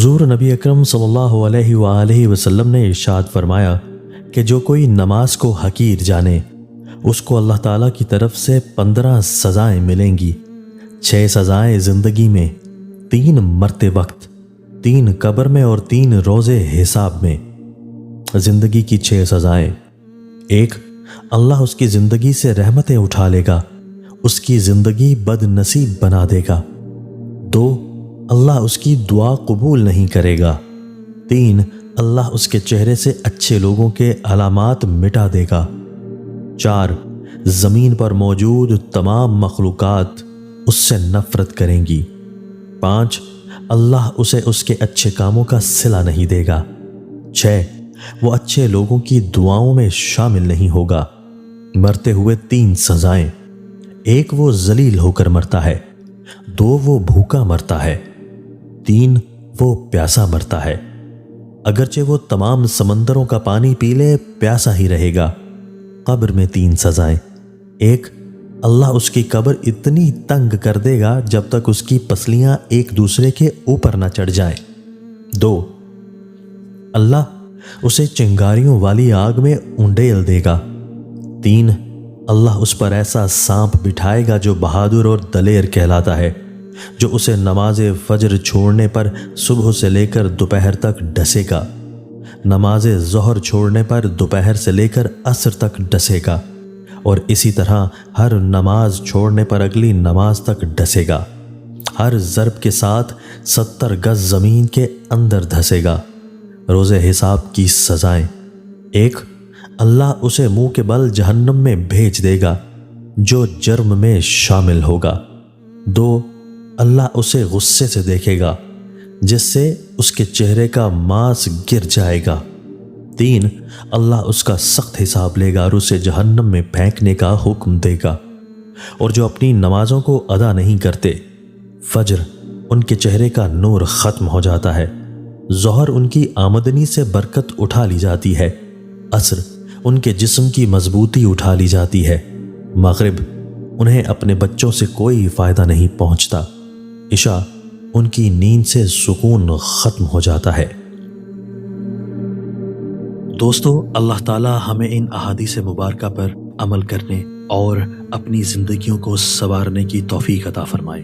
حضور نبی اکرم صلی اللہ علیہ وآلہ وسلم نے ارشاد فرمایا کہ جو کوئی نماز کو حقیر جانے اس کو اللہ تعالیٰ کی طرف سے 15 سزائیں ملیں گی۔ 6 سزائیں زندگی میں، 3 مرتے وقت، 3 قبر میں اور 3 روزے حساب میں۔ زندگی کی 6 سزائیں: 1، اللہ اس کی زندگی سے رحمتیں اٹھا لے گا، اس کی زندگی بد نصیب بنا دے گا۔ 2، اللہ اس کی دعا قبول نہیں کرے گا۔ 3، اللہ اس کے چہرے سے اچھے لوگوں کے علامات مٹا دے گا۔ 4، زمین پر موجود تمام مخلوقات اس سے نفرت کریں گی۔ 5، اللہ اسے اس کے اچھے کاموں کا صلہ نہیں دے گا۔ 6، وہ اچھے لوگوں کی دعاؤں میں شامل نہیں ہوگا۔ مرتے ہوئے 3 سزائیں: 1، وہ ذلیل ہو کر مرتا ہے۔ 2، وہ بھوکا مرتا ہے۔ 3، وہ پیاسا مرتا ہے۔ اگرچہ وہ تمام سمندروں کا پانی پی لے پیاسا ہی رہے گا۔ قبر میں 3 سزائیں: 1، اللہ اس کی قبر اتنی تنگ کر دے گا جب تک اس کی پسلیاں ایک دوسرے کے اوپر نہ چڑھ جائیں۔ 2، اللہ اسے چنگاریوں والی آگ میں انڈیل دے گا۔ 3، اللہ اس پر ایسا سانپ بٹھائے گا جو بہادر اور دلیر کہلاتا ہے، جو اسے نماز فجر چھوڑنے پر صبح سے لے کر دوپہر تک ڈسے گا، نماز ظہر چھوڑنے پر دوپہر سے لے کر عصر تک ڈسے گا، اور اسی طرح ہر نماز چھوڑنے پر اگلی نماز تک ڈسے گا، ہر ضرب کے ساتھ 70 گز زمین کے اندر دھسے گا۔ روز حساب کی سزائیں: 1، اللہ اسے منہ کے بل جہنم میں بھیج دے گا جو جرم میں شامل ہوگا۔ 2، اللہ اسے غصے سے دیکھے گا جس سے اس کے چہرے کا ماس گر جائے گا۔ 3، اللہ اس کا سخت حساب لے گا اور اسے جہنم میں پھینکنے کا حکم دے گا۔ اور جو اپنی نمازوں کو ادا نہیں کرتے، فجر ان کے چہرے کا نور ختم ہو جاتا ہے، ظہر ان کی آمدنی سے برکت اٹھا لی جاتی ہے، عصر ان کے جسم کی مضبوطی اٹھا لی جاتی ہے، مغرب انہیں اپنے بچوں سے کوئی فائدہ نہیں پہنچتا، عشاء ان کی نیند سے سکون ختم ہو جاتا ہے۔ دوستو، اللہ تعالی ہمیں ان احادیث مبارکہ پر عمل کرنے اور اپنی زندگیوں کو سنوارنے کی توفیق عطا فرمائے۔